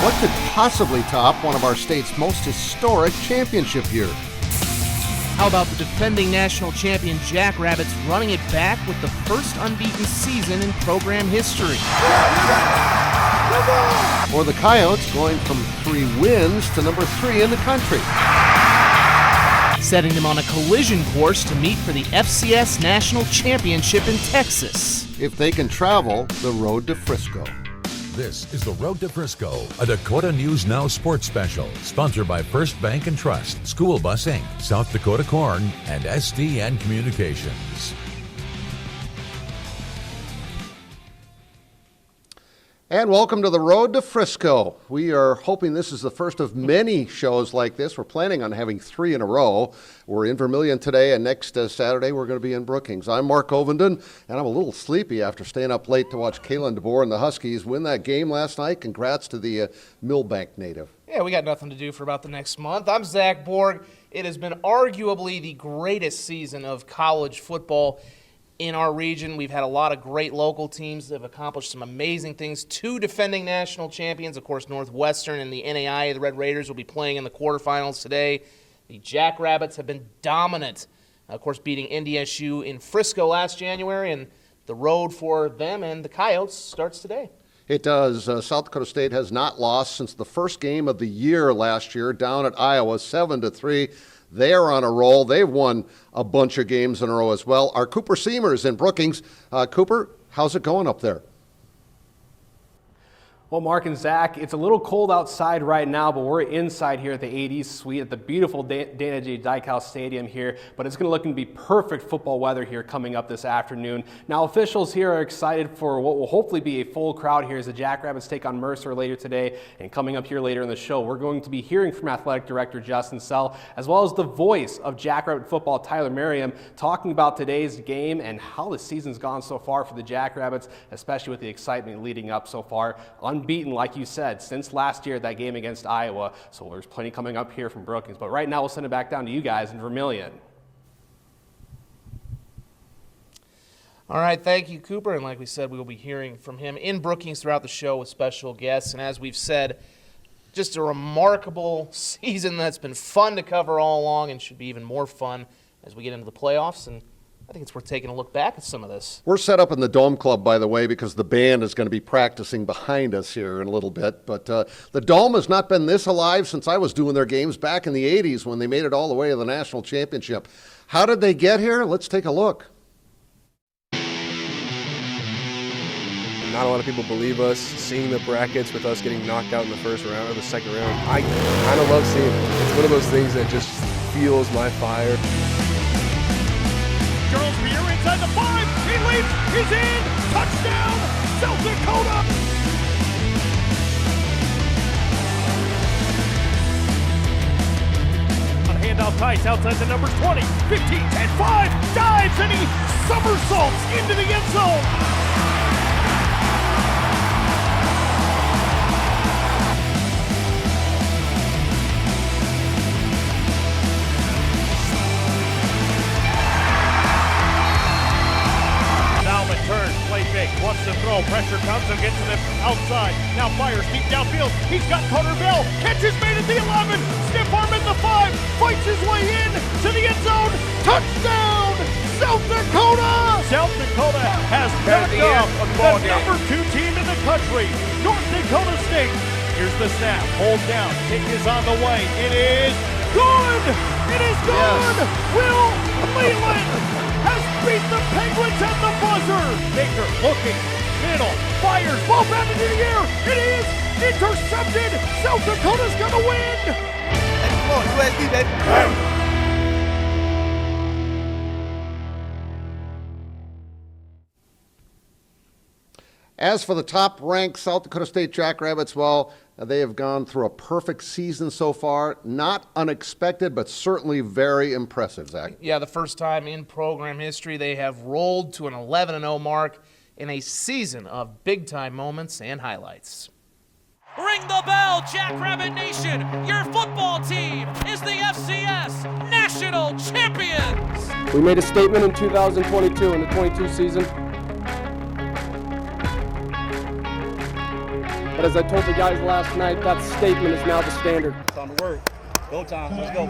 What could possibly top one of our state's most historic championship years? How about the defending national champion Jackrabbits running it back with the first unbeaten season in program history? Or the Coyotes going from 3 wins to number 3 in the country? Setting them on a collision course to meet for the FCS National Championship in Texas. If they can travel the road to Frisco. This is the Road to Frisco, a Dakota News Now sports special, sponsored by First Bank and Trust, School Bus Inc., South Dakota Corn, and SDN Communications. And welcome to the Road to Frisco. We are hoping this is the first of many shows like this. We're planning on having 3 in a row. We're in Vermillion today, and next Saturday we're going to be in Brookings. I'm Mark Ovenden, and I'm a little sleepy after staying up late to watch Kalen DeBoer and the Huskies win that game last night. Congrats to the Millbank native. Yeah, we got nothing to do for about the next month. I'm Zach Borg. It has been arguably the greatest season of college football in our region. We've had a lot of great local teams that have accomplished some amazing things. 2 defending national champions, of course, Northwestern and the NAIA, the Red Raiders, will be playing in the quarterfinals today. The Jackrabbits have been dominant, of course, beating NDSU in Frisco last January, and the road for them and the Coyotes starts today. It does. South Dakota State has not lost since the first game of the year last year down at Iowa, 7-3. They're on a roll. They've won a bunch of games in a row as well. Our Cooper Seamers in Brookings. Cooper, how's it going up there? Well, Mark and Zach, it's a little cold outside right now, but we're inside here at the AD Suite at the beautiful Dana J. Dykhouse Stadium here, but it's going to look to be perfect football weather here coming up this afternoon. Now, officials here are excited for what will hopefully be a full crowd here as the Jackrabbits take on Mercer later today, and coming up here later in the show, we're going to be hearing from Athletic Director Justin Sell, as well as the voice of Jackrabbit football, Tyler Merriam, talking about today's game and how the season's gone so far for the Jackrabbits, especially with the excitement leading up so far. Unbeaten, like you said, since last year at that game against Iowa. So there's plenty coming up here from Brookings. But right now, we'll send it back down to you guys in Vermillion. All right, thank you, Cooper. And like we said, we will be hearing from him in Brookings throughout the show with special guests. And as we've said, just a remarkable season that's been fun to cover all along and should be even more fun as we get into the playoffs. And I think it's worth taking a look back at some of this. We're set up in the Dome Club, by the way, because the band is going to be practicing behind us here in a little bit. But the Dome has not been this alive since I was doing their games back in the 80s when they made it all the way to the national championship. How did they get here? Let's take a look. Not a lot of people believe us. Seeing the brackets with us getting knocked out in the first round or the second round, I kind of love seeing it. It's one of those things that just fuels my fire. Charles Beer inside the 5, he leaps, he's in, touchdown, South Dakota! On a handoff, Tice outside the numbers 20, 15, 10, 5, dives, and he somersaults into the end zone! Wants to throw, pressure comes and gets to the outside. Now fires deep downfield. He's got Carter Bell. Catch is made at the 11. Stiff arm at the 5. Fights his way in to the end zone. Touchdown, South Dakota! South Dakota has knocked off the number 2 team in the country, North Dakota State. Here's the snap. Hold down. Kick is on the way. It is good. It is good. Yes. Will Leland has beat the Penguins at the buzzer. Baker looking, middle, fires, ball back into the air. It is intercepted. South Dakota's gonna win. Come on, USD, baby. As for the top-ranked South Dakota State Jackrabbits, well, they have gone through a perfect season so far. Not unexpected, but certainly very impressive, Zach. Yeah, the first time in program history they have rolled to an 11-0 mark in a season of big-time moments and highlights. Ring the bell, Jackrabbit Nation! Your football team is the FCS National Champions! We made a statement in 2022 in the 22 season. But as I told the guys last night, that statement is now the standard. Time to work. Go time. Let's go.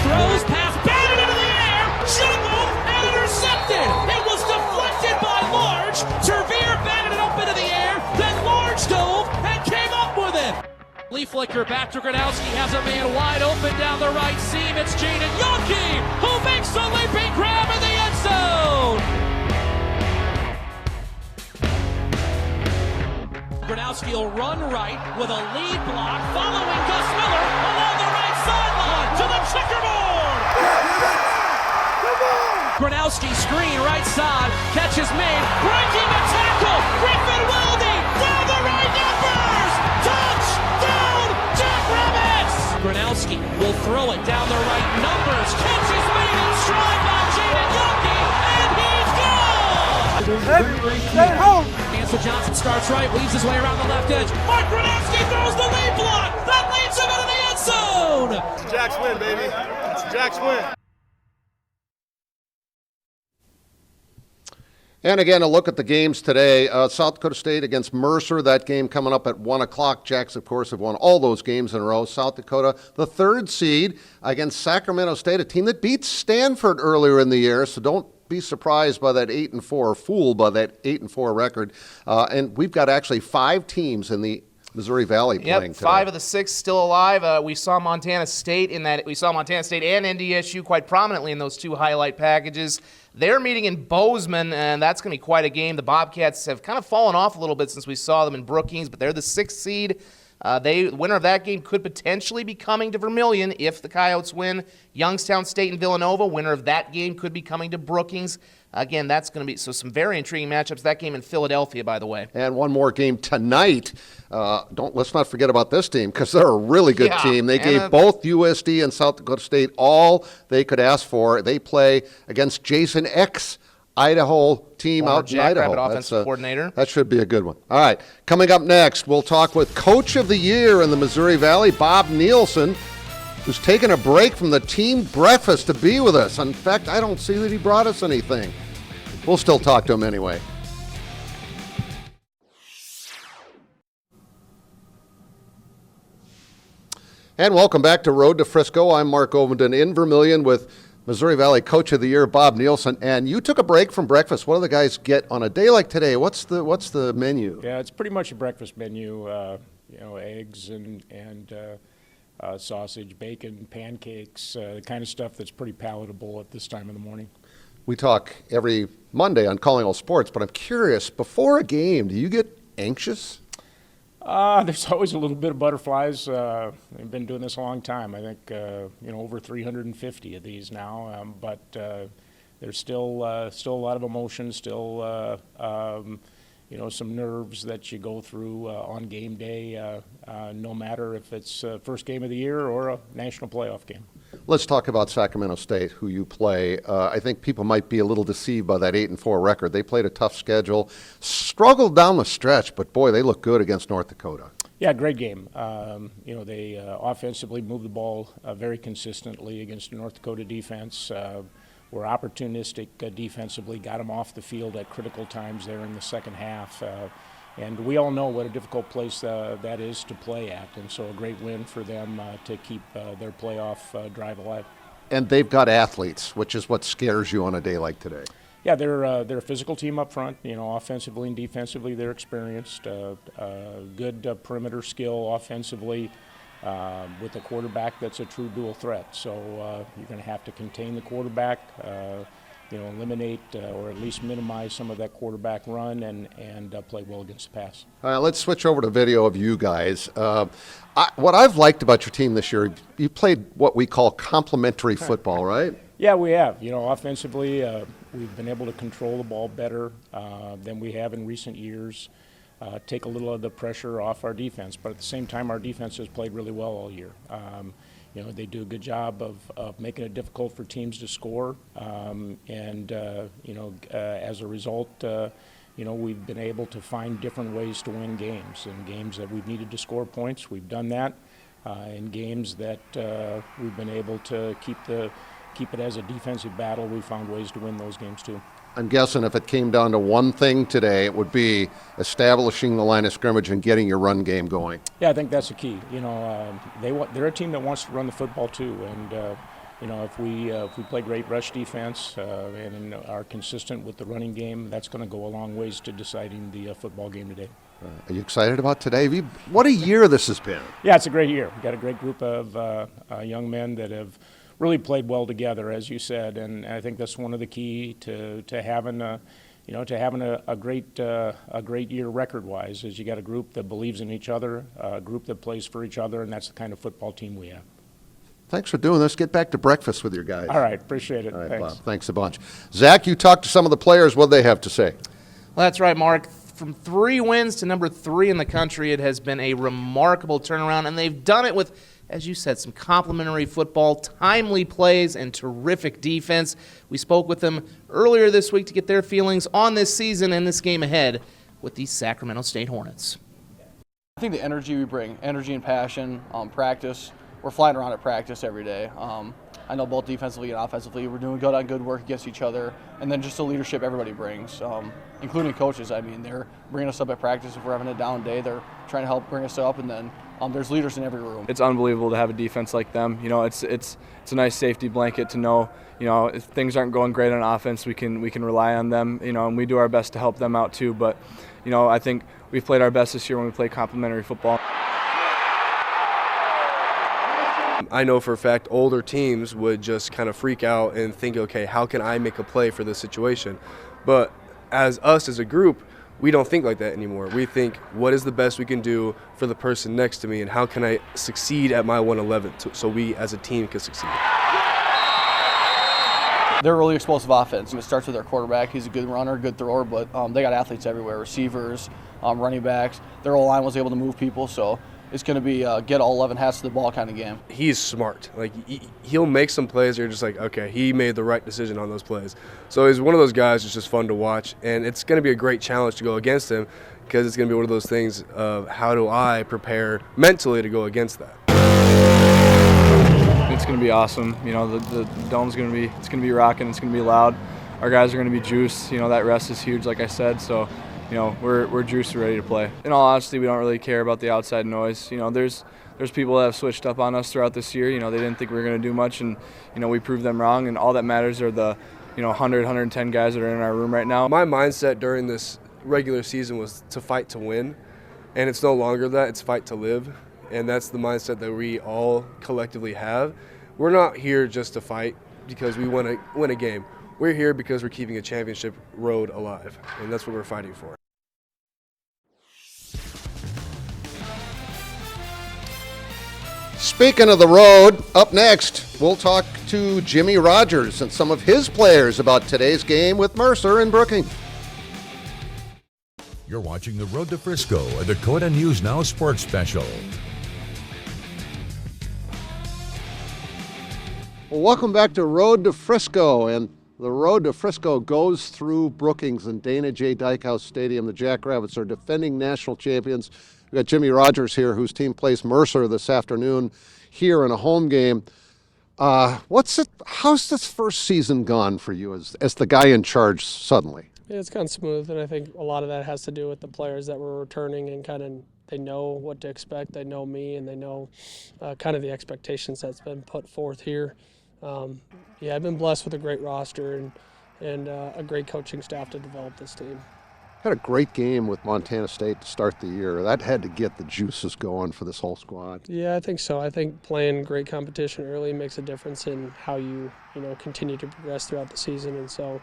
Throws, pass, batted into the air, juggled, and intercepted. It was deflected by Large. Tervier batted it up into the air, then Large dove and came up with it. Leaf flicker back to Gronowski, has a man wide open down the right seam. It's Jaden Yonke who makes the leaping grab in the end zone. Gronowski will run right with a lead block following Gus Miller along the right sideline to the checkerboard. Gronowski screen right side, catch is made, breaking the tackle, Griffin Weldy down the right numbers, touchdown Jackrabbits! Gronowski will throw it down the right numbers, catch is made in stride by Jaden Yonke, and he's gone! Stay home. Ansel Johnson starts right, weaves his way around the left edge, Mark Gronowski throws the lead block, that leads him into the end zone! It's Jack's win, baby. It's Jack's win. And again, a look at the games today. South Dakota State against Mercer. That game coming up at 1 o'clock. Jacks, of course, have won all those games in a row. South Dakota, the third seed, against Sacramento State, a team that beat Stanford earlier in the year. So don't be surprised by that 8-4, or fooled by that 8-4 record. And we've got actually 5 teams in the Missouri Valley playing today. 5 of the 6 still alive. We saw Montana State and NDSU quite prominently in those 2 highlight packages. They're meeting in Bozeman, and that's going to be quite a game. The Bobcats have kind of fallen off a little bit since we saw them in Brookings, but they're the 6th seed. The winner of that game could potentially be coming to Vermillion if the Coyotes win. Youngstown State and Villanova, winner of that game could be coming to Brookings. Again, that's going to be some very intriguing matchups. That game in Philadelphia, by the way. And one more game tonight. Let's not forget about this team because they're a really good team. They gave both USD and South Dakota State all they could ask for. They play against Jason X, Idaho team out in Idaho. Offensive coordinator. That should be a good one. All right, coming up next, we'll talk with Coach of the Year in the Missouri Valley, Bob Nielsen, who's taken a break from the team breakfast to be with us. In fact, I don't see that he brought us anything. We'll still talk to him anyway. And welcome back to Road to Frisco. I'm Mark Ovenden in Vermillion with Missouri Valley Coach of the Year, Bob Nielsen. And you took a break from breakfast. What do the guys get on a day like today? What's the menu? Yeah, it's pretty much a breakfast menu. Eggs and sausage, bacon, pancakes, the kind of stuff that's pretty palatable at this time of the morning. We talk every Monday on Calling All Sports, but I'm curious, before a game, do you get anxious? There's always a little bit of butterflies. I've been doing this a long time. I think over 350 of these now, but there's still a lot of emotion, still some nerves that you go through on game day, no matter if it's first game of the year or a national playoff game. Let's talk about Sacramento State, who you play. I think people might be a little deceived by that 8-4 record. They played a tough schedule, struggled down the stretch, but boy, they look good against North Dakota. Yeah, great game. They offensively moved the ball very consistently against the North Dakota defense. Were opportunistic defensively, got them off the field at critical times there in the second half. And we all know what a difficult place that is to play at, and so a great win for them to keep their playoff drive alive. And they've got athletes, which is what scares you on a day like today. Yeah, they're a physical team up front. Offensively and defensively, they're experienced. Good perimeter skill offensively. With a quarterback that's a true dual threat. So you're going to have to contain the quarterback, eliminate or at least minimize some of that quarterback run and play well against the pass. Let's switch over to video of you guys. What I've liked about your team this year, you played what we call complementary football, right? Yeah, we have. Offensively, we've been able to control the ball better than we have in recent years. Take a little of the pressure off our defense, but at the same time, our defense has played really well all year. They do a good job of making it difficult for teams to score, as a result, we've been able to find different ways to win games. In games that we've needed to score points, we've done that. In games that we've been able to keep the keep it as a defensive battle. We found ways to win those games too. I'm guessing if it came down to one thing today, it would be establishing the line of scrimmage and getting your run game going. Yeah, I think that's the key. They're a team that wants to run the football too, and if we play great rush defense and are consistent with the running game, that's going to go a long ways to deciding the football game today. Are you excited about today? What a year this has been. Yeah, it's a great year. We've got a great group of young men that have really played well together, as you said, and I think that's one of the key to having a great year record-wise. Is you got a group that believes in each other, a group that plays for each other, and that's the kind of football team we have. Thanks for doing this. Get back to breakfast with your guys. All right, appreciate it. All right, Thanks. Bob. Thanks a bunch. Zach, you talked to some of the players. What do they have to say? Well, that's right, Mark. From 3 wins to number 3 in the country, it has been a remarkable turnaround, and they've done it with, as you said, some complimentary football, timely plays, and terrific defense. We spoke with them earlier this week to get their feelings on this season and this game ahead with the Sacramento State Hornets. I think the energy we bring, energy and passion, practice, we're flying around at practice every day. I know both defensively and offensively, we're doing good on good work against each other, and then just the leadership everybody brings, including coaches. I mean, they're bringing us up at practice if we're having a down day. They're trying to help bring us up, and then there's leaders in every room. It's unbelievable to have a defense like them. It's a nice safety blanket to know, if things aren't going great on offense, we can rely on them, and we do our best to help them out too. But, I think we've played our best this year when we play complementary football. I know for a fact older teams would just kind of freak out and think, okay, how can I make a play for this situation? But as a group, we don't think like that anymore. We think, what is the best we can do for the person next to me, and how can I succeed at my 111 so we as a team can succeed? They're a really explosive offense. It starts with their quarterback. He's a good runner, good thrower, but they got athletes everywhere, receivers, running backs. Their O-line was able to move people, so it's going to be get all 11 hats to the ball kind of game. He's smart. Like, he'll make some plays that you're just like, okay, he made the right decision on those plays. So he's one of those guys that's just fun to watch, and it's going to be a great challenge to go against him because it's going to be one of those things of how do I prepare mentally to go against that. It's going to be awesome. The dome's going to be rocking. It's going to be loud. Our guys are going to be juiced. That rest is huge, like I said. So, we're juiced and ready to play. In all honesty, we don't really care about the outside noise. There's people that have switched up on us throughout this year. They didn't think we were going to do much, and we proved them wrong. And all that matters are the 100, 110 guys that are in our room right now. My mindset during this regular season was to fight to win, and it's no longer that. It's fight to live, and that's the mindset that we all collectively have. We're not here just to fight because we want to win a game. We're here because we're keeping a championship road alive, and that's what we're fighting for. Speaking of the road, up next, we'll talk to Jimmy Rogers and some of his players about today's game with Mercer and Brookings. You're watching The Road to Frisco, a Dakota News Now sports special. Well, welcome back to Road to Frisco, and the Road to Frisco goes through Brookings and Dana J. Dykehouse Stadium. The Jackrabbits are defending national champions. We've got Jimmy Rogers here, whose team plays Mercer this afternoon here in a home game. How's this first season gone for you as the guy in charge suddenly? Yeah, it's gone smooth, and I think a lot of that has to do with the players that were returning and kind of they know what to expect. They know me, and they know kind of the expectations that's been put forth here. I've been blessed with a great roster and a great coaching staff to develop this team. Had a great game with Montana State to start the year. That had to get the juices going for this whole squad. Yeah, I think so. I think playing great competition early makes a difference in how you continue to progress throughout the season. And so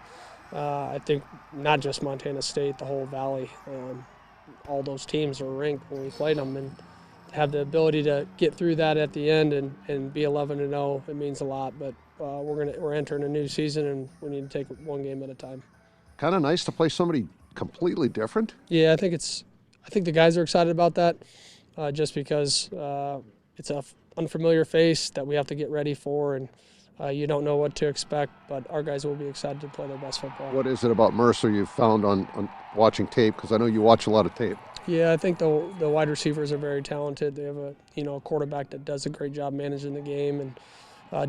I think not just Montana State, the whole Valley, all those teams are ranked when we played them, and to have the ability to get through that at the end and be 11-0, it means a lot. But we're entering a new season, and we need to take one game at a time. Kind of nice to play somebody completely different? Yeah, I think the guys are excited about that, just because it's an unfamiliar face that we have to get ready for, and you don't know what to expect, but our guys will be excited to play their best football. What is it about Mercer you've found on watching tape? Because I know you watch a lot of tape. Yeah, I think the wide receivers are very talented. They have a quarterback that does a great job managing the game, and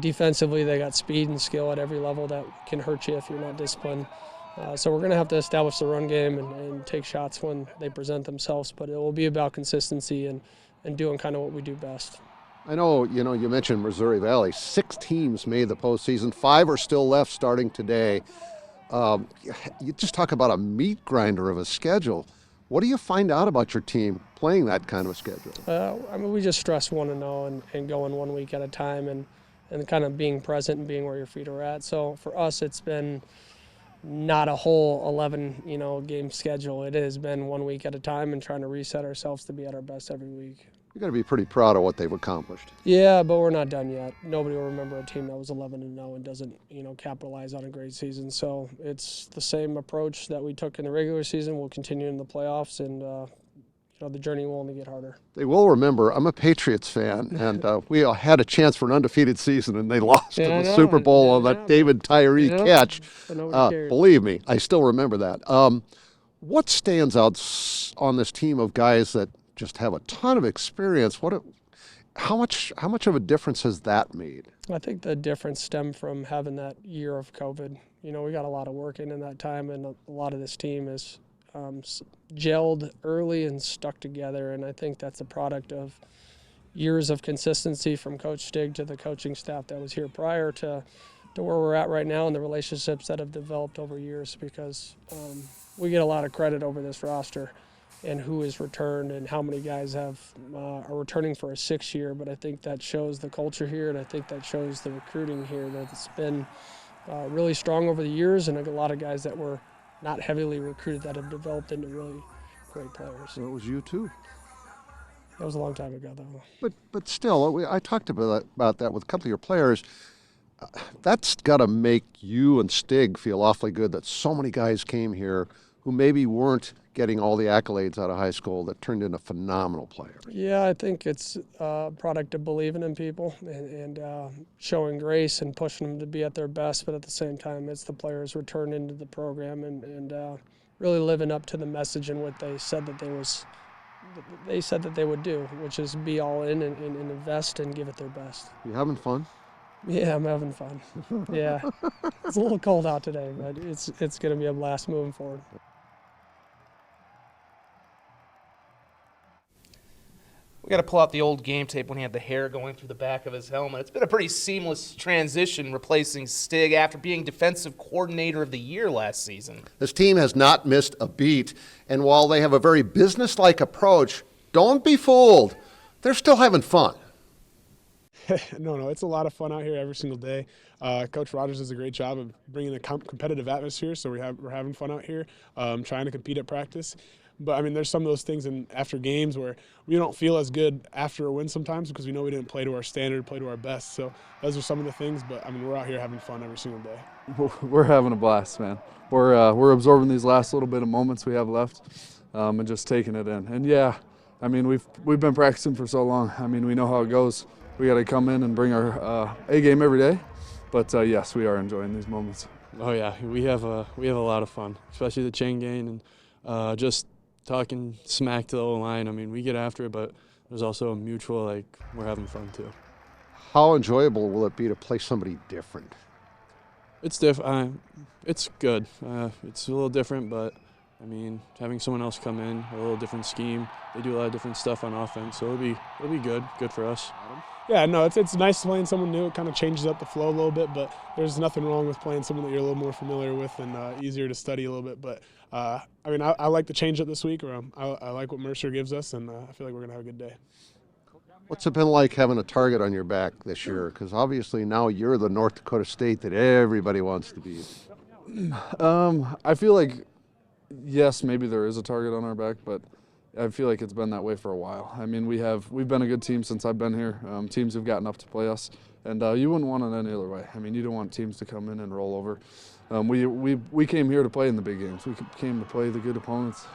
Defensively, they got speed and skill at every level that can hurt you if you're not disciplined. So we're going to have to establish the run game and take shots when they present themselves, but it will be about consistency and doing kind of what we do best. I know, you mentioned Missouri Valley. 6 teams made the postseason. 5 are still left starting today. You just talk about a meat grinder of a schedule. What do you find out about your team playing that kind of a schedule? We just stress 1-0 and going 1 week at a time and kind of being present and being where your feet are at. So for us, it's been not a whole 11 game schedule. It has been 1 week at a time and trying to reset ourselves to be at our best every week. You got to be pretty proud of what they've accomplished. Yeah, but we're not done yet. Nobody will remember a team that was 11-0 and doesn't capitalize on a great season. So it's the same approach that we took in the regular season. We'll continue in the playoffs, and the journey will only get harder. They will remember. I'm a Patriots fan, and we had a chance for an undefeated season, and they lost to the Super Bowl on that David Tyree catch. Believe me, I still remember that. What stands out on this team of guys that just have a ton of experience? How much of a difference has that made? I think the difference stemmed from having that year of COVID. We got a lot of work in that time, and a lot of this team is gelled early and stuck together, and I think that's a product of years of consistency from Coach Stig to the coaching staff that was here prior to where we're at right now, and the relationships that have developed over years, because we get a lot of credit over this roster and who is returned and how many guys are returning for a 6th year, but I think that shows the culture here, and I think that shows the recruiting here, that it's been really strong over the years, and a lot of guys that were not heavily recruited that have developed into really great players. Well, it was you too. That was a long time ago, though. But still, I talked about that with a couple of your players. That's got to make you and Stig feel awfully good that so many guys came here who maybe weren't getting all the accolades out of high school that turned into phenomenal players. Yeah, I think it's a product of believing in people and showing grace and pushing them to be at their best, but at the same time, it's the players return into the program and really living up to the message and what they said that they would do, which is be all in and invest and give it their best. You having fun? Yeah, I'm having fun. Yeah, it's a little cold out today, but it's going to be a blast moving forward. We got to pull out the old game tape when he had the hair going through the back of his helmet. It's been a pretty seamless transition replacing Stig after being defensive coordinator of the year last season. This team has not missed a beat, and while they have a very business-like approach, don't be fooled. They're still having fun. No, it's a lot of fun out here every single day. Coach Rogers does a great job of bringing a competitive atmosphere, so we're having fun out here, trying to compete at practice. But, there's some of those things after games where we don't feel as good after a win sometimes because we know we didn't play to our standard, play to our best. So those are some of the things, but, we're out here having fun every single day. We're having a blast, man. We're absorbing these last little bit of moments we have left and just taking it in. And, yeah, we've been practicing for so long. We know how it goes. We got to come in and bring our A game every day. But, yes, we are enjoying these moments. Oh, yeah, we have a lot of fun, especially the chain gain and just talking smack to the O-line. We get after it, but there's also a mutual, we're having fun too. How enjoyable will it be to play somebody different? It's different. It's good. It's a little different, but, having someone else come in, a little different scheme, they do a lot of different stuff on offense, so it'll be good for us. Yeah, no, it's nice playing someone new. It kind of changes up the flow a little bit, but there's nothing wrong with playing someone that you're a little more familiar with and easier to study a little bit. But, I like the change up this week. I like what Mercer gives us, and I feel like we're going to have a good day. What's it been like having a target on your back this year? Because obviously now you're the North Dakota State that everybody wants to be. I feel like, yes, maybe there is a target on our back, but I feel like it's been that way for a while. We've been a good team since I've been here. Teams have gotten up to play us, and you wouldn't want it any other way. You don't want teams to come in and roll over. We came here to play in the big games. We came to play the good opponents,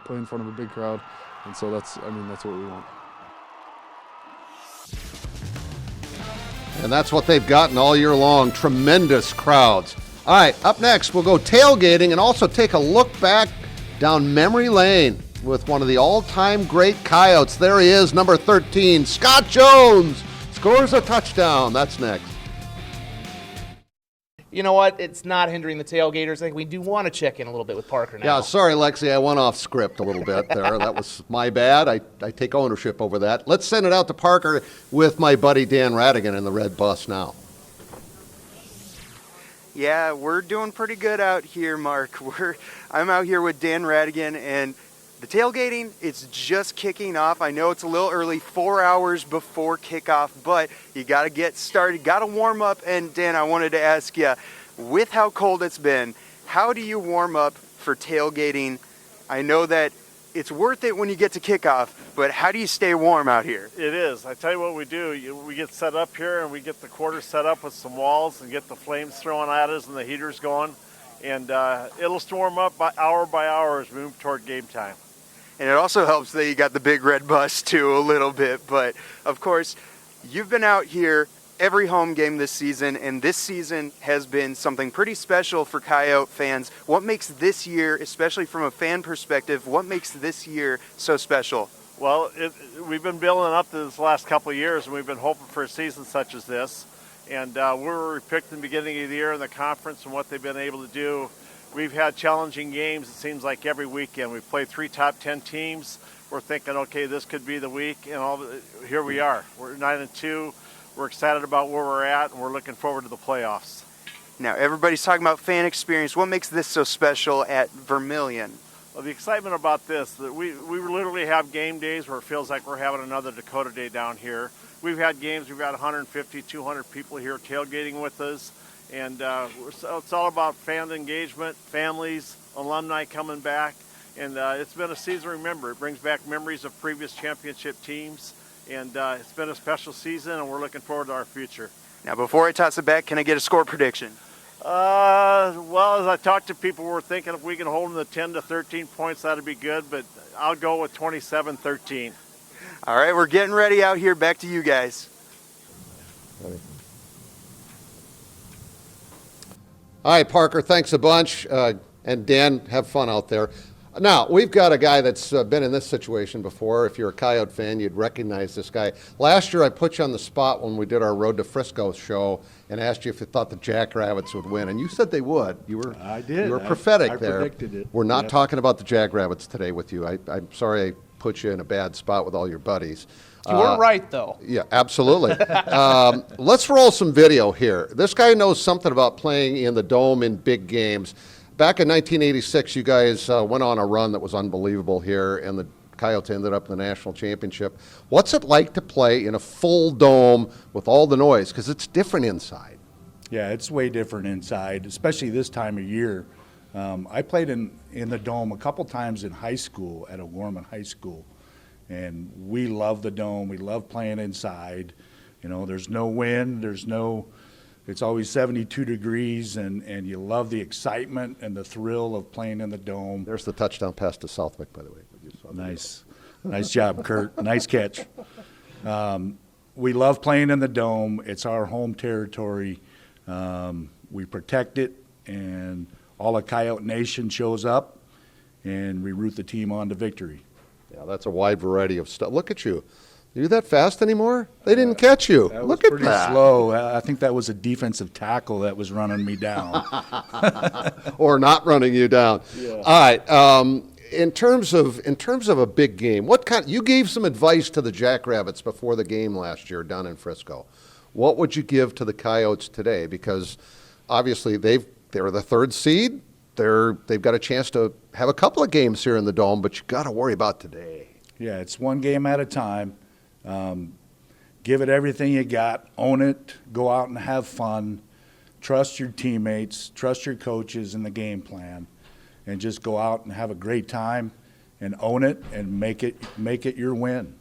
play in front of a big crowd, and so that's what we want. And that's what they've gotten all year long, tremendous crowds. All right, up next, we'll go tailgating and also take a look back down memory lane with one of the all-time great Coyotes. There he is, number 13, Scott Jones, scores a touchdown. That's next. you know what? It's not hindering the tailgaters. I think we do want to check in a little bit with Parker now. Yeah, sorry, Lexi, I went off script a little bit there. That was my bad. I take ownership over that. Let's send it out to Parker with my buddy Dan Radigan in the red bus now. Yeah, we're doing pretty good out here, Mark. I'm out here with Dan Radigan, and the tailgating, it's just kicking off. I know it's a little early, 4 hours before kickoff, but you got to get started, got to warm up. And Dan, I wanted to ask you, with how cold it's been, how do you warm up for tailgating? I know that it's worth it when you get to kickoff, but how do you stay warm out here? It is. I tell you what we do. We get set up here, and we get the quarters set up with some walls and get the flames thrown at us and the heaters going. And it'll warm up by hour as we move toward game time. And it also helps that you got the big red bus too a little bit. But of course, you've been out here every home game this season, and this season has been something pretty special for Coyote fans. What makes this year, especially from a fan perspective, what makes this year so special? Well, we've been building up this last couple of years, and we've been hoping for a season such as this. And we were picked in the beginning of the year in the conference and what they've been able to do. We've had challenging games, it seems like, every weekend. We've played 3 top 10 teams. We're thinking, okay, this could be the week, and here we are. We're 9-2. We're excited about where we're at, and we're looking forward to the playoffs. Now, everybody's talking about fan experience. What makes this so special at Vermillion? Well, the excitement about this, that we literally have game days where it feels like we're having another Dakota Day down here. We've had games, we've had 150, 200 people here tailgating with us. And it's all about fan engagement, families, alumni coming back. And it's been a season to remember. It brings back memories of previous championship teams. And it's been a special season, and we're looking forward to our future. Now, before I toss it back, can I get a score prediction? Well, as I talk to people, we're thinking if we can hold them to 10 to 13 points, that'd be good. But I'll go with 27-13. All right, we're getting ready out here. Back to you guys. All right, Parker, thanks a bunch. And Dan, have fun out there. Now, we've got a guy that's been in this situation before. If you're a Coyote fan, you'd recognize this guy. Last year, I put you on the spot when we did our Road to Frisco show and asked you if you thought the Jackrabbits would win, and you said they would. I did. You were prophetic I there. predicted it. We're not Yep. talking about the Jackrabbits today with you. I'm sorry I put you in a bad spot with all your buddies. You were right, though. Yeah, absolutely. Let's roll some video here. This guy knows something about playing in the Dome in big games. Back in 1986, you guys went on a run that was unbelievable here, and the Coyotes ended up in the national championship. What's it like to play in a full dome with all the noise? Because it's different inside. Yeah, it's way different inside, especially this time of year. I played in the Dome a couple times in high school at O'Gorman High School. And we love the Dome. We love playing inside. You know, there's no wind. It's always 72 degrees, and you love the excitement and the thrill of playing in the Dome. There's the touchdown pass to Southwick, by the way. Nice job, Kurt. Nice catch. We love playing in the Dome. It's our home territory. We protect it, and all of Coyote Nation shows up, and we root the team on to victory. Yeah, that's a wide variety of stuff. Look at you. You that fast anymore? They didn't catch you. That Look was at pretty that. slow. I think that was a defensive tackle that was running me down. Or not running you down. Yeah. All right. In terms of a big game, you gave some advice to the Jackrabbits before the game last year down in Frisco. What would you give to the Coyotes today? Because obviously they're the third seed. They've got a chance to have a couple of games here in the Dome, but you got to worry about today. Yeah, it's one game at a time. Give it everything you got. Own it. Go out and have fun. Trust your teammates. Trust your coaches and the game plan, and just go out and have a great time, and own it and make it your win.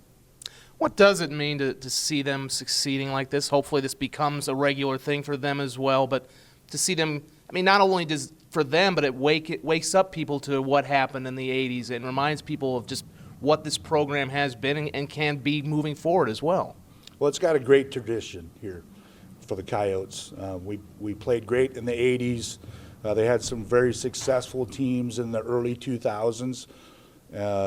What does it mean to see them succeeding like this? Hopefully, this becomes a regular thing for them as well. But to see them, I mean, not only does for them, but it wakes up people to what happened in the '80s and reminds people of just what this program has been and can be moving forward as well. Well, it's got a great tradition here for the Coyotes. We played great in the '80s. They had some very successful teams in the early 2000s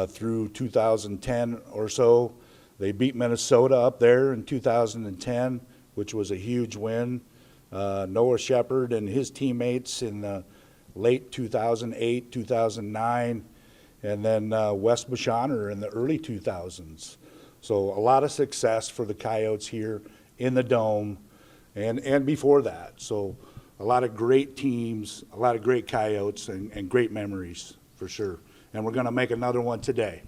through 2010 or so. They beat Minnesota up there in 2010, which was a huge win. Noah Shepard and his teammates in the late 2008, 2009, and then Wes Bashaner in the early 2000s. So a lot of success for the Coyotes here in the Dome and before that. So a lot of great teams, a lot of great Coyotes, and great memories for sure. And we're going to make another one today.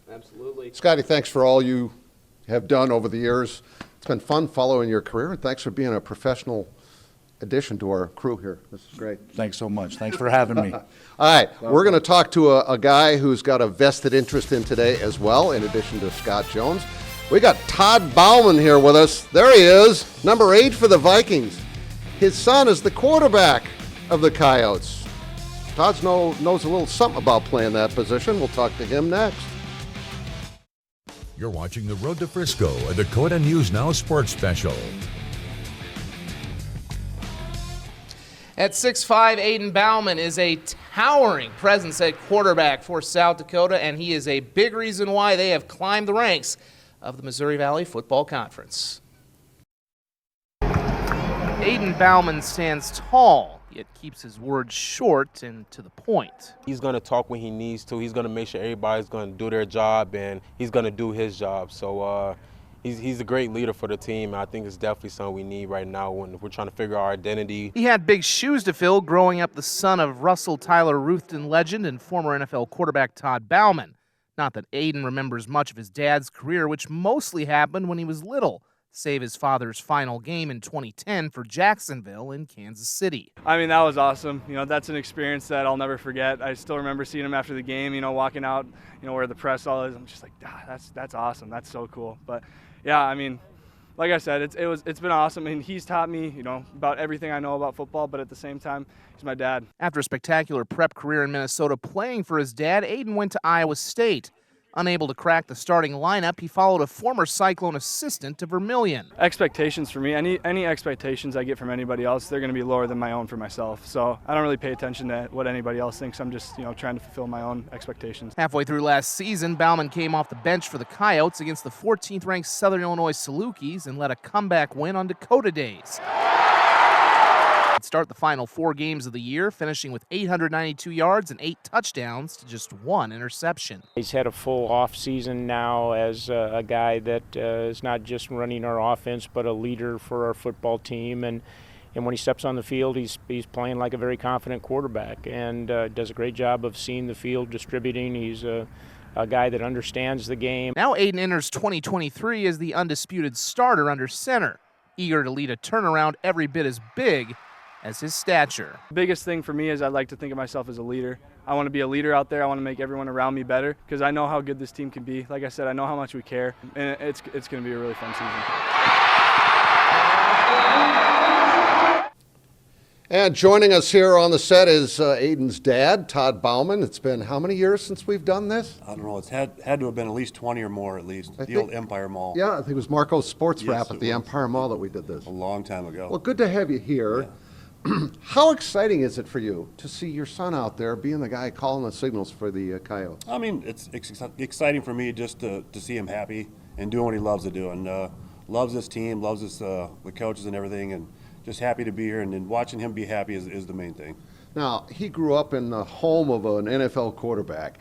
Absolutely. Scotty, thanks for all you have done over the years. It's been fun following your career, and thanks for being a professional addition to our crew here. This is great. Thanks so much. Thanks for having me. All right, we're going to talk to a guy who's got a vested interest in today as well, in addition to Scott Jones. We got Todd Bauman here with us. There he is, number 8 for the Vikings. His son is the quarterback of the Coyotes. Todd knows a little something about playing that position. We'll talk to him next. You're watching The Road to Frisco, a Dakota News Now sports special. At 6'5", Aiden Bauman is a towering presence at quarterback for South Dakota, and he is a big reason why they have climbed the ranks of the Missouri Valley Football Conference. Aiden Bauman stands tall, yet keeps his words short and to the point. He's going to talk when he needs to. He's going to make sure everybody's going to do their job, and he's going to do his job. So he's a great leader for the team. I think it's definitely something we need right now when we're trying to figure out our identity. He had big shoes to fill growing up the son of Russell Tyler Ruthven legend and former NFL quarterback Todd Bauman. Not that Aiden remembers much of his dad's career, which mostly happened when he was little, save his father's final game in 2010 for Jacksonville in Kansas City. I mean, that was awesome. You know, that's an experience that I'll never forget. I still remember seeing him after the game, you know, walking out, you know, where the press all is. I'm just like, that's awesome. That's so cool. But yeah, I mean, like I said, it's been awesome. I mean, he's taught me, you know, about everything I know about football, but at the same time, he's my dad. After a spectacular prep career in Minnesota playing for his dad, Aiden went to Iowa State. Unable to crack the starting lineup, he followed a former Cyclone assistant to Vermillion. Expectations for me, any expectations I get from anybody else, they're going to be lower than my own for myself. So I don't really pay attention to what anybody else thinks. I'm just, you know, trying to fulfill my own expectations. Halfway through last season, Bauman came off the bench for the Coyotes against the 14th-ranked Southern Illinois Salukis and led a comeback win on Dakota Days. He'd start the final 4 games of the year, finishing with 892 yards and 8 touchdowns to just 1 interception. He's had a full off season now as a guy that is not just running our offense, but a leader for our football team. And when he steps on the field, he's playing like a very confident quarterback and does a great job of seeing the field, distributing. He's a guy that understands the game. Now Aiden enters 2023 as the undisputed starter under center, eager to lead a turnaround every bit as big as his stature. The biggest thing for me is I like to think of myself as a leader. I want to be a leader out there. I want to make everyone around me better because I know how good this team can be. Like I said, I know how much we care, and it's going to be a really fun season. And joining us here on the set is Aiden's dad, Todd Bauman. It's been how many years since we've done this? I don't know. It's had to have been at least 20 or more, at least. The old Empire Mall. Yeah, I think it was Marco's Sports Wrap at the Empire Mall that we did this. A long time ago. Well, good to have you here. Yeah. How exciting is it for you to see your son out there being the guy calling the signals for the Coyotes? I mean, it's exciting for me just to see him happy and doing what he loves to do. And loves this team, loves the coaches and everything, and just happy to be here. And then watching him be happy is the main thing. Now, he grew up in the home of an NFL quarterback.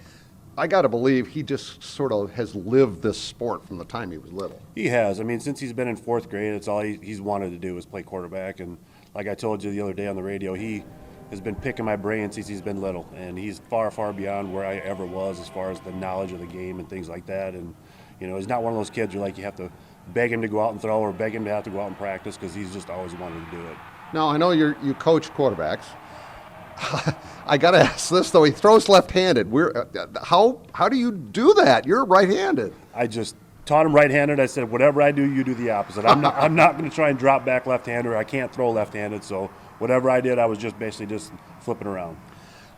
I got to believe he just sort of has lived this sport from the time he was little. He has. I mean, since he's been in 4th grade, it's all he's wanted to do is play quarterback. And like I told you the other day on the radio, he has been picking my brain since he's been little. And he's far, far beyond where I ever was as far as the knowledge of the game and things like that. And, you know, he's not one of those kids where, like, you have to beg him to go out and throw or beg him to have to go out and practice because he's just always wanted to do it. Now, I know you coach quarterbacks. I got to ask this, though. He throws left-handed. How do you do that? You're right-handed. I just taught him right-handed. I said, whatever I do, you do the opposite. I'm not going to try and drop back left-handed. I can't throw left-handed. So whatever I did, I was just basically just flipping around.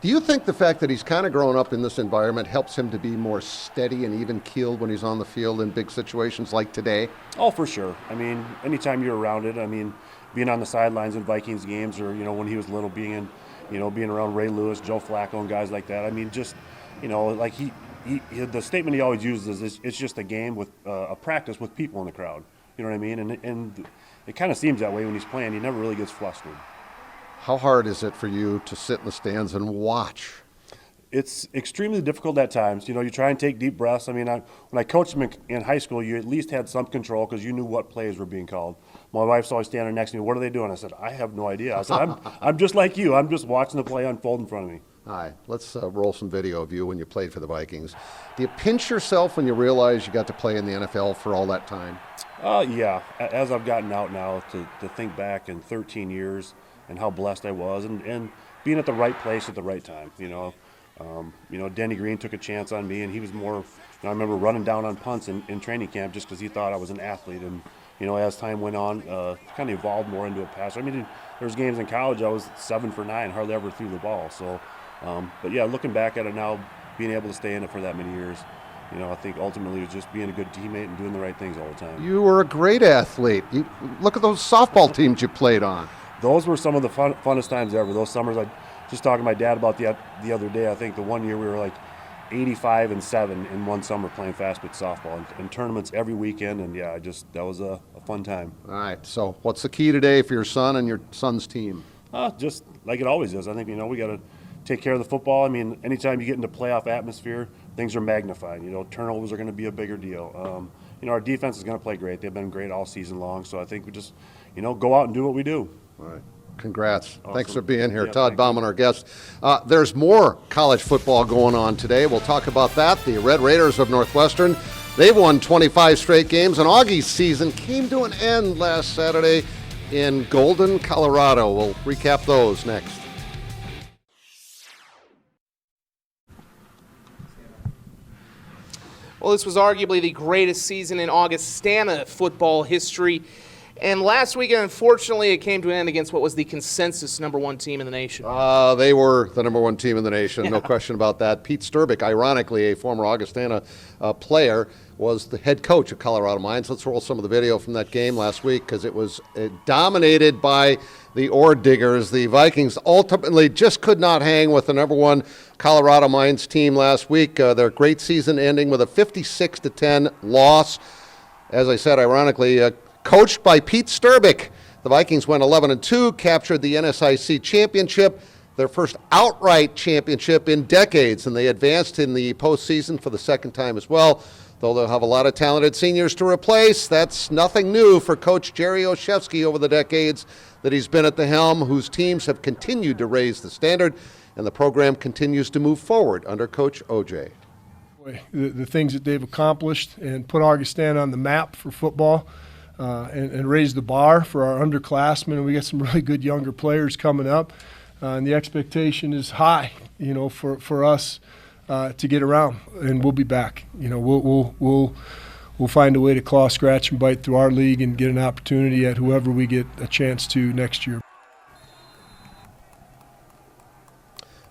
Do you think the fact that he's kind of grown up in this environment helps him to be more steady and even-keeled when he's on the field in big situations like today? Oh, for sure. I mean, anytime you're around it, I mean, being on the sidelines in Vikings games or, you know, when he was little, being around Ray Lewis, Joe Flacco, and guys like that. I mean, just, you know, like he the statement he always uses is it's just a game with a practice with people in the crowd. You know what I mean? And it kind of seems that way when he's playing. He never really gets flustered. How hard is it for you to sit in the stands and watch? It's extremely difficult at times. You try and take deep breaths. I mean, when I coached him in high school, you at least had some control because you knew what plays were being called. My wife's always standing next to me. What are they doing? I said, I have no idea. I said, I'm just like you. I'm just watching the play unfold in front of me. All right, let's roll some video of you when you played for the Vikings. Do you pinch yourself when you realize you got to play in the NFL for all that time? Yeah. As I've gotten out now, to think back in 13 years and how blessed I was and being at the right place at the right time, Denny Green took a chance on me, and he was more. I remember running down on punts in training camp just because he thought I was an athlete. And as time went on, kind of evolved more into a passer. I mean, there was games in college I was 7 for 9, hardly ever threw the ball. So, but yeah, looking back at it now, being able to stay in it for that many years, I think ultimately it was just being a good teammate and doing the right things all the time. You were a great athlete. Look at those softball teams you played on. Those were some of the funnest times ever. Those summers, I just talking to my dad about the other day. I think the one year we were like 85-7 in one summer playing fast pitch softball and tournaments every weekend. And yeah, that was a fun time. All right. So what's the key today for your son and your son's team? Just like it always is. I think, we got to take care of the football. I mean, anytime you get into playoff atmosphere, things are magnified. Turnovers are going to be a bigger deal. Our defense is going to play great. They've been great all season long. So I think we just, go out and do what we do. All right. Congrats. Awesome. Thanks for being here. Yeah, Todd Bauman, our guest. There's more college football going on today. We'll talk about that. The Red Raiders of Northwestern, they've won 25 straight games, and Augie's season came to an end last Saturday in Golden, Colorado. We'll recap those next. Well, this was arguably the greatest season in Augustana football history. And last weekend, unfortunately, it came to an end against what was the consensus #1 team in the nation. They were the #1 team in the nation, no question about that. Pete Sturbick, ironically, a former Augustana player, was the head coach of Colorado Mines. Let's roll some of the video from that game last week because it was dominated by the ore diggers. The Vikings ultimately just could not hang with the #1 Colorado Mines team last week. Their great season ending with a 56-10 loss. As I said, ironically, coached by Pete Sturbick, the Vikings went 11-2, captured the NSIC championship, their first outright championship in decades, and they advanced in the postseason for the second time as well. Though they'll have a lot of talented seniors to replace, that's nothing new for Coach Jerry Olszewski over the decades that he's been at the helm, whose teams have continued to raise the standard, and the program continues to move forward under Coach OJ. The things that they've accomplished and put Augustana on the map for football. And raise the bar for our underclassmen. We got some really good younger players coming up, and the expectation is high, for us to get around, and we'll be back. We'll find a way to claw, scratch, and bite through our league and get an opportunity at whoever we get a chance to next year.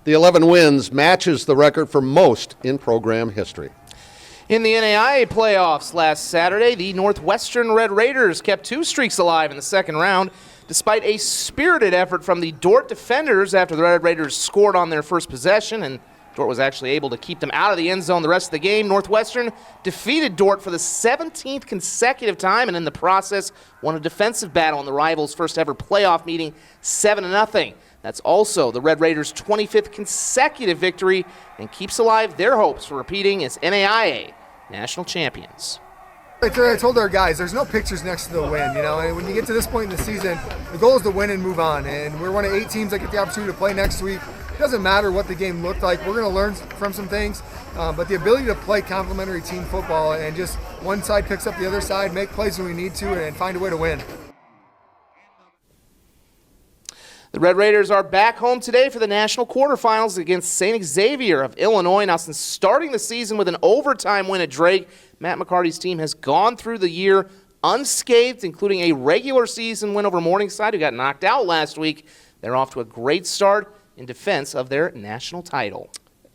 The 11 wins matches the record for most in program history. In the NAIA playoffs last Saturday, the Northwestern Red Raiders kept 2 streaks alive in the second round, despite a spirited effort from the Dordt defenders after the Red Raiders scored on their first possession, and Dordt was actually able to keep them out of the end zone the rest of the game. Northwestern defeated Dordt for the 17th consecutive time, and in the process won a defensive battle in the rivals' first ever playoff meeting, 7-0. That's also the Red Raiders' 25th consecutive victory and keeps alive their hopes for repeating as NAIA national champions. I told our guys, there's no pictures next to the win, and when you get to this point in the season, the goal is to win and move on, and we're one of 8 teams that get the opportunity to play next week. It doesn't matter what the game looked like. We're going to learn from some things, but the ability to play complementary team football and just one side picks up the other side, make plays when we need to, and find a way to win. The Red Raiders are back home today for the national quarterfinals against St. Xavier of Illinois. Now, since starting the season with an overtime win at Drake, Matt McCarty's team has gone through the year unscathed, including a regular season win over Morningside, who got knocked out last week. They're off to a great start in defense of their national title.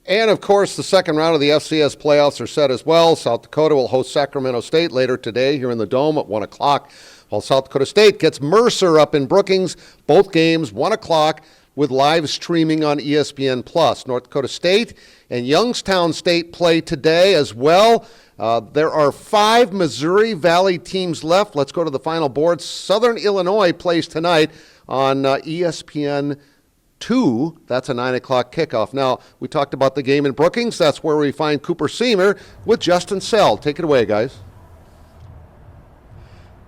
And, of course, the second round of the FCS playoffs are set as well. South Dakota will host Sacramento State later today here in the Dome at 1 o'clock, while South Dakota State gets Mercer up in Brookings. Both games, 1 o'clock, with live streaming on ESPN+. North Dakota State and Youngstown State play today as well. There are 5 Missouri Valley teams left. Let's go to the final board. Southern Illinois plays tonight on ESPN 2. That's a 9 o'clock kickoff. Now, we talked about the game in Brookings. That's where we find Cooper Seamer with Justin Sell. Take it away, guys.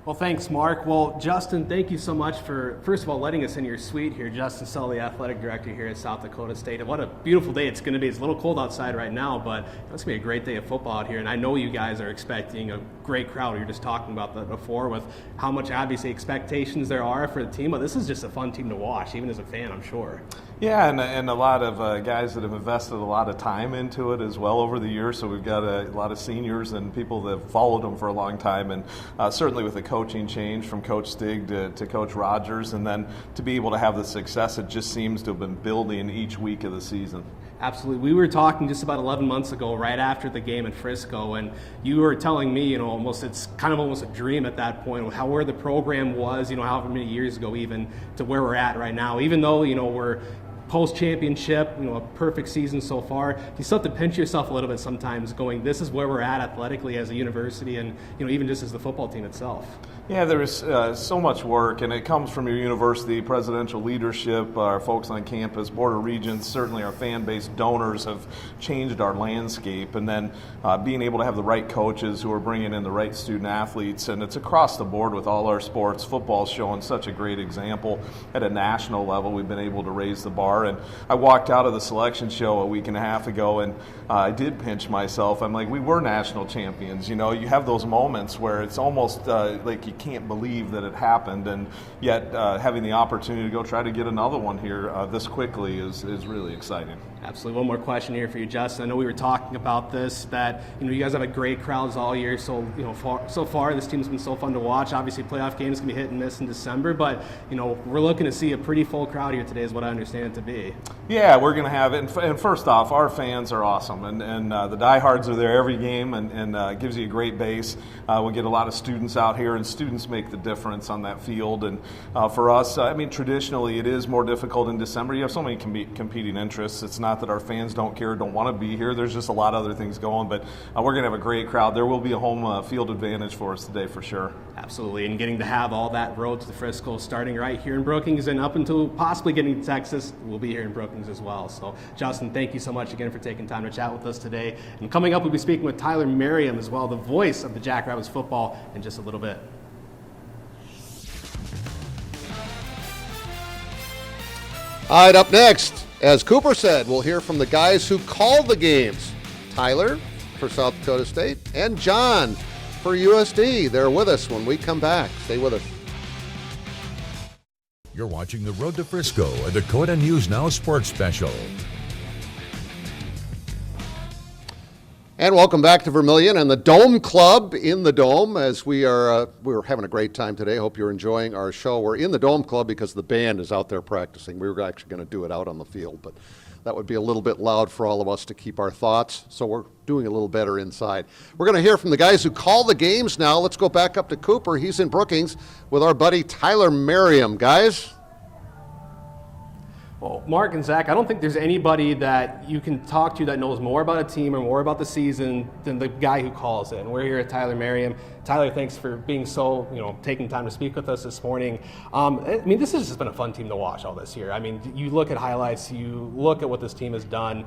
Well, thanks, Mark. Well, Justin, thank you so much for, first of all, letting us in your suite here. Justin Sell, the athletic director here at South Dakota State. And what a beautiful day it's going to be. It's a little cold outside right now, but it's going to be a great day of football out here. And I know you guys are expecting a great crowd. You're just talking about that before with how much, obviously, expectations there are for the team. But this is just a fun team to watch, even as a fan, I'm sure. Yeah, and a lot of guys that have invested a lot of time into it as well over the years. So we've got a lot of seniors and people that have followed them for a long time. And certainly with the coaching change from Coach Stig to Coach Rogers, and then to be able to have the success it just seems to have been building each week of the season. Absolutely. We were talking just about 11 months ago, right after the game in Frisco, and you were telling me, it's kind of almost a dream at that point, where the program was, however many years ago even, to where we're at right now. Even though, we're post-championship, a perfect season so far, you still have to pinch yourself a little bit sometimes going, this is where we're at athletically as a university and, even just as the football team itself. Yeah, there's so much work, and it comes from your university, presidential leadership, our folks on campus, Board of Regents, certainly our fan base, donors have changed our landscape, and then being able to have the right coaches who are bringing in the right student athletes, and it's across the board with all our sports. Football's showing such a great example. At a national level, we've been able to raise the bar, and I walked out of the selection show a week and a half ago, and I did pinch myself. I'm like, we were national champions. You have those moments where it's almost like you can't believe that it happened, and yet having the opportunity to go try to get another one here this quickly is really exciting. Absolutely. One more question here for you, Justin. I know we were talking about this, that you guys have a great crowds all year. So so far this team's been so fun to watch. Obviously, playoff games can be hit and miss in December, but we're looking to see a pretty full crowd here today, is what I understand it to be. Yeah, we're going to have it. And first off, our fans are awesome, and the diehards are there every game, and gives you a great base. We get a lot of students out here, and students make the difference on that field. And for us, traditionally it is more difficult in December. You have so many competing interests. It's not that our fans don't care, don't want to be here. There's just a lot of other things going, but we're going to have a great crowd. There will be a home field advantage for us today for sure. Absolutely, and getting to have all that road to the Frisco starting right here in Brookings and up until possibly getting to Texas, we'll be here in Brookings as well. So, Justin, thank you so much again for taking time to chat with us today. And coming up, we'll be speaking with Tyler Merriam as well, the voice of the Jackrabbits football, in just a little bit. All right, up next, as Cooper said, we'll hear from the guys who call the games. Tyler for South Dakota State and John for USD. They're with us when we come back. Stay with us. You're watching The Road to Frisco, a Dakota News Now sports special. And welcome back to Vermillion and the Dome Club in the Dome, as we're having a great time today. Hope you're enjoying our show. We're in the Dome Club because the band is out there practicing. We were actually going to do it out on the field, but that would be a little bit loud for all of us to keep our thoughts, so we're doing a little better inside. We're going to hear from the guys who call the games now. Let's go back up to Cooper. He's in Brookings with our buddy Tyler Merriam. Guys? Well, Mark and Zach, I don't think there's anybody that you can talk to that knows more about a team or more about the season than the guy who calls it. And we're here at Tyler Merriam. Tyler, thanks for being so, taking time to speak with us this morning. This has just been a fun team to watch all this year. You look at highlights, you look at what this team has done,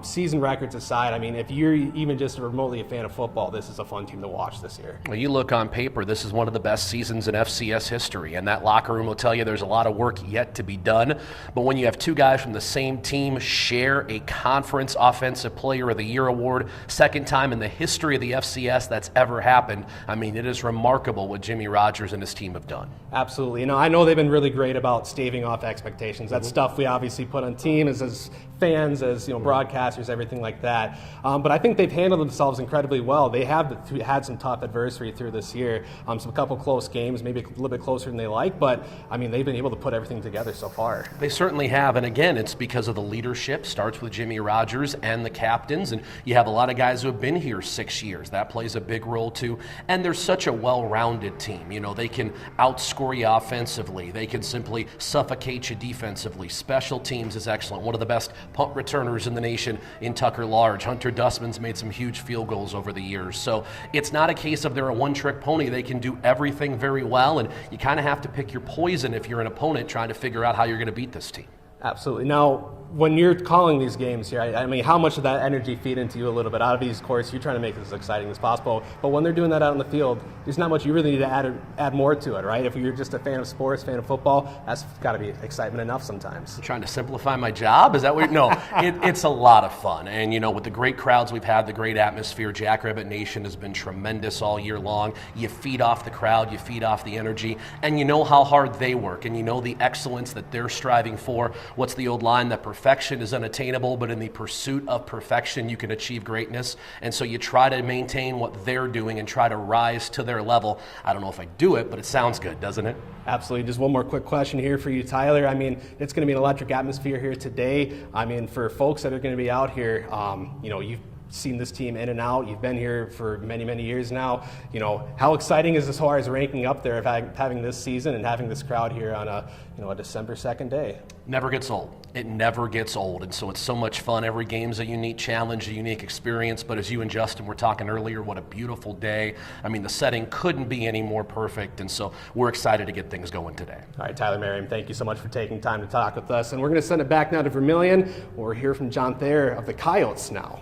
season records aside. If you're even just remotely a fan of football, this is a fun team to watch this year. Well, you look on paper, this is one of the best seasons in FCS history, and that locker room will tell you there's a lot of work yet to be done. But when you have two guys from the same team share a conference Offensive Player of the Year award, second time in the history of the FCS that's ever happened, it is remarkable what Jimmy Rogers and his team have done. Absolutely. I know they've been really great about staving off expectations. That's stuff we obviously put on teams as fans, as broadcasters, everything like that. But I think they've handled themselves incredibly well. They have had some tough adversity through this year, a couple close games, maybe a little bit closer than they like, but they've been able to put everything together so far. They certainly have, and again, it's because of the leadership. Starts with Jimmy Rogers and the captains, and you have a lot of guys who have been here 6 years. That plays a big role too. And there's such a well-rounded team. They can outscore you offensively. They can simply suffocate you defensively. Special teams is excellent. One of the best punt returners in the nation in Tucker Large. Hunter Dustman's made some huge field goals over the years. So it's not a case of they're a one-trick pony. They can do everything very well, and you kind of have to pick your poison if you're an opponent trying to figure out how you're going to beat this team. Absolutely. Now, when you're calling these games here, I mean, how much of that energy feed into you a little bit? Obviously, of course, you're trying to make this as exciting as possible, but when they're doing that out on the field, there's not much you really need to add more to it, right? If you're just a fan of sports, fan of football, that's got to be excitement enough sometimes. Trying to simplify my job? Is that what? No, it's a lot of fun. And, you know, with the great crowds we've had, the great atmosphere, Jackrabbit Nation has been tremendous all year long. You feed off the crowd, you feed off the energy, and you know how hard they work, and you know the excellence that they're striving for. What's the old line? That perfection is unattainable, but in the pursuit of perfection, you can achieve greatness. And so you try to maintain what they're doing and try to rise to their level. I don't know if I do it, but it sounds good, doesn't it? Absolutely. Just one more quick question here for you, Tyler. I mean, it's going to be an electric atmosphere here today. I mean, for folks that are going to be out here, you know, you've seen this team in and out. You've been here for many, many years now. You know, how exciting is as far as ranking up there of having this season and having this crowd here on a December 2nd day? Never gets old. It never gets old, and so it's so much fun. Every game's a unique challenge, a unique experience, but as you and Justin were talking earlier, what a beautiful day. I mean, the setting couldn't be any more perfect, and so we're excited to get things going today. All right, Tyler Merriam, thank you so much for taking time to talk with us, and we're going to send it back now to Vermillion. We'll hear from John Thayer of the Coyotes now.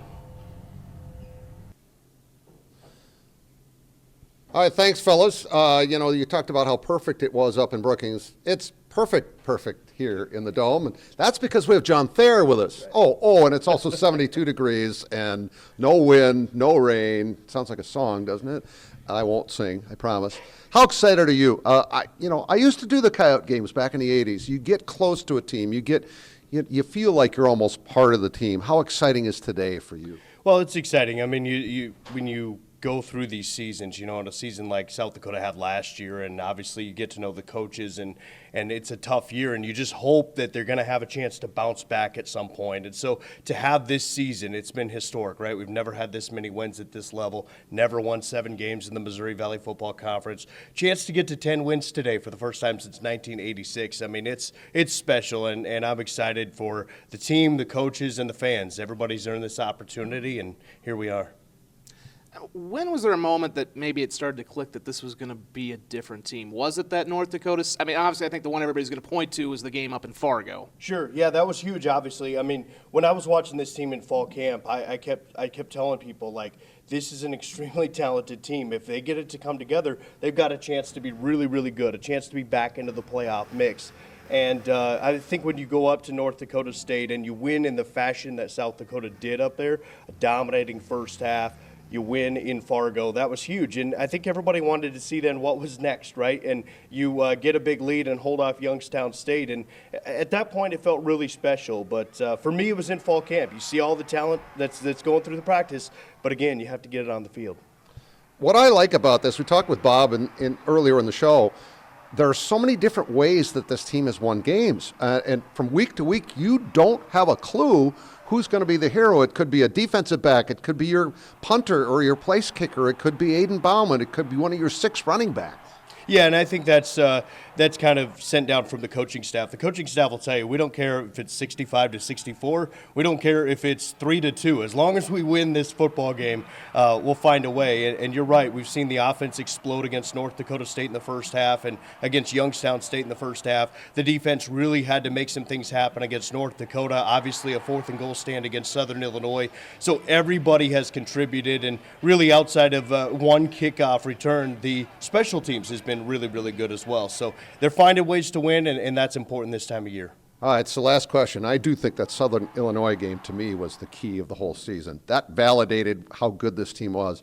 All right, thanks, fellas. You know, you talked about how perfect it was up in Brookings. It's perfect here in the Dome, and that's because we have John Thayer with us. Oh, and it's also 72 degrees and no wind, no rain. Sounds like a song, doesn't it? I won't sing, I promise. How excited are you? I used to do the Coyote games back in the 80s. You get close to a team. You feel like you're almost part of the team. How exciting is today for you? Well, it's exciting. I mean, when you go through these seasons, you know, in a season like South Dakota had last year, and obviously you get to know the coaches, and it's a tough year, and you just hope that they're going to have a chance to bounce back at some point. And so to have this season, it's been historic, right? We've never had this many wins at this level, never won 7 games in the Missouri Valley Football Conference. Chance to get to 10 wins today for the first time since 1986. I mean, it's special, and I'm excited for the team, the coaches, and the fans. Everybody's earned this opportunity, and here we are. When was there a moment that maybe it started to click that this was going to be a different team? Was it that North Dakota? I mean, obviously, I think the one everybody's going to point to was the game up in Fargo. Sure, yeah, that was huge. Obviously, I mean, when I was watching this team in fall camp, I kept telling people, like, this is an extremely talented team. If they get it to come together, they've got a chance to be really, really good, a chance to be back into the playoff mix. And I think when you go up to North Dakota State and you win in the fashion that South Dakota did up there, a dominating first half, you win in Fargo. That was huge, and I think everybody wanted to see then what was next, right? And you get a big lead and hold off Youngstown State, and at that point it felt really special. But for me, it was in fall camp. You see all the talent that's going through the practice, but again, you have to get it on the field. What I like about this, we talked with Bob earlier in the show, there are so many different ways that this team has won games, and from week to week, you don't have a clue who's going to be the hero. It could be a defensive back. It could be your punter or your place kicker. It could be Aiden Bauman. It could be one of your 6 running backs. Yeah, and I think that's kind of sent down from the coaching staff. The coaching staff will tell you, we don't care if it's 65-64. We don't care if it's 3-2. As long as we win this football game, we'll find a way. And you're right. We've seen the offense explode against North Dakota State in the first half and against Youngstown State in the first half. The defense really had to make some things happen against North Dakota. Obviously, a 4th and goal stand against Southern Illinois. So everybody has contributed. And really, outside of one kickoff return, the special teams has been really, really good as well. So they're finding ways to win, and that's important this time of year. All right, so last question. I do think that Southern Illinois game, to me, was the key of the whole season. That validated how good this team was.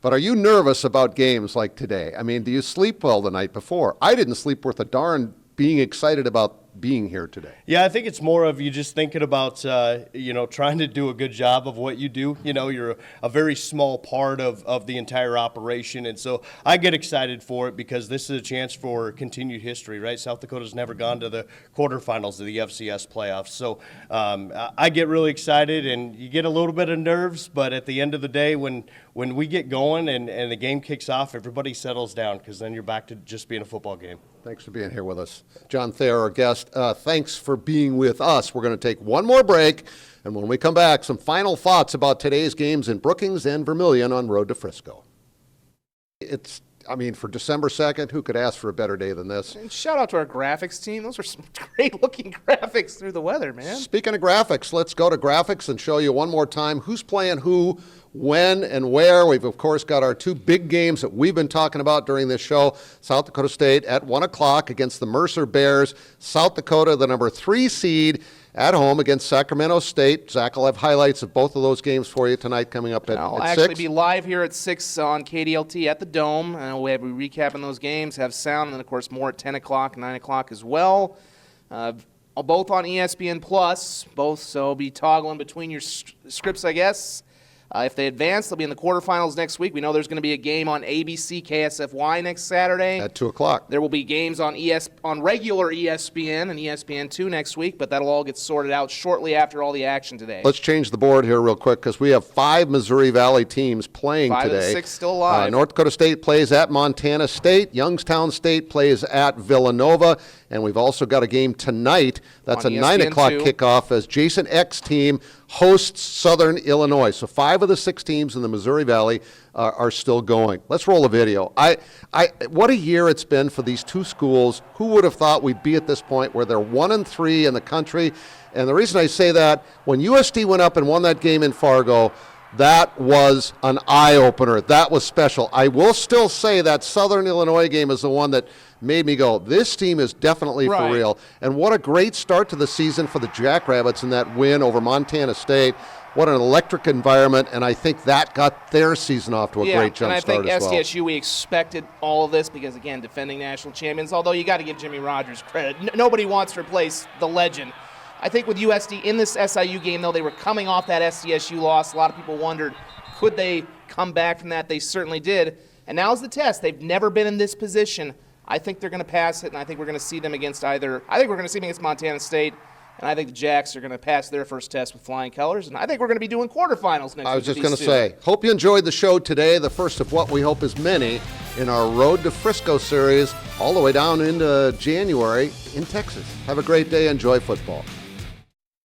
But are you nervous about games like today? I mean, do you sleep well the night before? I didn't sleep worth a darn being excited about being here today. Yeah, I think it's more of you just thinking about, trying to do a good job of what you do. You know, you're a very small part of the entire operation. And so I get excited for it because this is a chance for continued history, right? South Dakota's never gone to the quarterfinals of the FCS playoffs. So I get really excited, and you get a little bit of nerves, but at the end of the day, when we get going and the game kicks off, everybody settles down because then you're back to just being a football game. Thanks for being here with us. John Thayer, our guest, thanks for being with us. We're going to take one more break, and when we come back, some final thoughts about today's games in Brookings and Vermillion on Road to Frisco. For December 2nd, who could ask for a better day than this? And shout out to our graphics team. Those are some great-looking graphics through the weather, man. Speaking of graphics, let's go to graphics and show you one more time who's playing who, when, and where. We've, of course, got our two big games that we've been talking about during this show. South Dakota State at 1 o'clock against the Mercer Bears. South Dakota, the number 3 seed, at home against Sacramento State. Zach will have highlights of both of those games for you tonight coming up at 6. I'll actually be live here at 6 on KDLT at the Dome. We'll be recapping those games, have sound, and then, of course, more at 10 o'clock, 9 o'clock as well. Both on ESPN+, both, so be toggling between your scripts, I guess. If they advance, they'll be in the quarterfinals next week. We know there's going to be a game on ABC KSFY next Saturday. At 2 o'clock. There will be games on regular ESPN and ESPN2 next week, but that'll all get sorted out shortly after all the action today. Let's change the board here real quick because we have 5 Missouri Valley teams playing 5 today. of the 6 still alive. North Dakota State plays at Montana State. Youngstown State plays at Villanova. And we've also got a game tonight. That's On a 9 o'clock ESPN2. kickoff as Jason Eck's team hosts Southern Illinois. So 5 of the 6 teams in the Missouri Valley are still going. Let's roll a video. What a year it's been for these two schools. Who would have thought we'd be at this point where they're 1-3 in the country? And the reason I say that, when USD went up and won that game in Fargo, that was an eye-opener. That was special. I will still say that Southern Illinois game is the one that made me go, this team is definitely for real. And what a great start to the season for the Jackrabbits in that win over Montana State. What an electric environment, and I think that got their season off to a great jump start as well. And I think SDSU, we expected all of this because, again, defending national champions, although you got to give Jimmy Rogers credit. Nobody wants to replace the legend. I think with USD in this SIU game, though, they were coming off that SDSU loss. A lot of people wondered, could they come back from that? They certainly did. And now's the test. They've never been in this position. I think they're going to pass it, and I think we're going to see them against Montana State, and I think the Jacks are going to pass their first test with flying colors, and I think we're going to be doing quarterfinals next week. I was just going to say, hope you enjoyed the show today, the first of what we hope is many in our Road to Frisco series, all the way down into January in Texas. Have a great day. Enjoy football.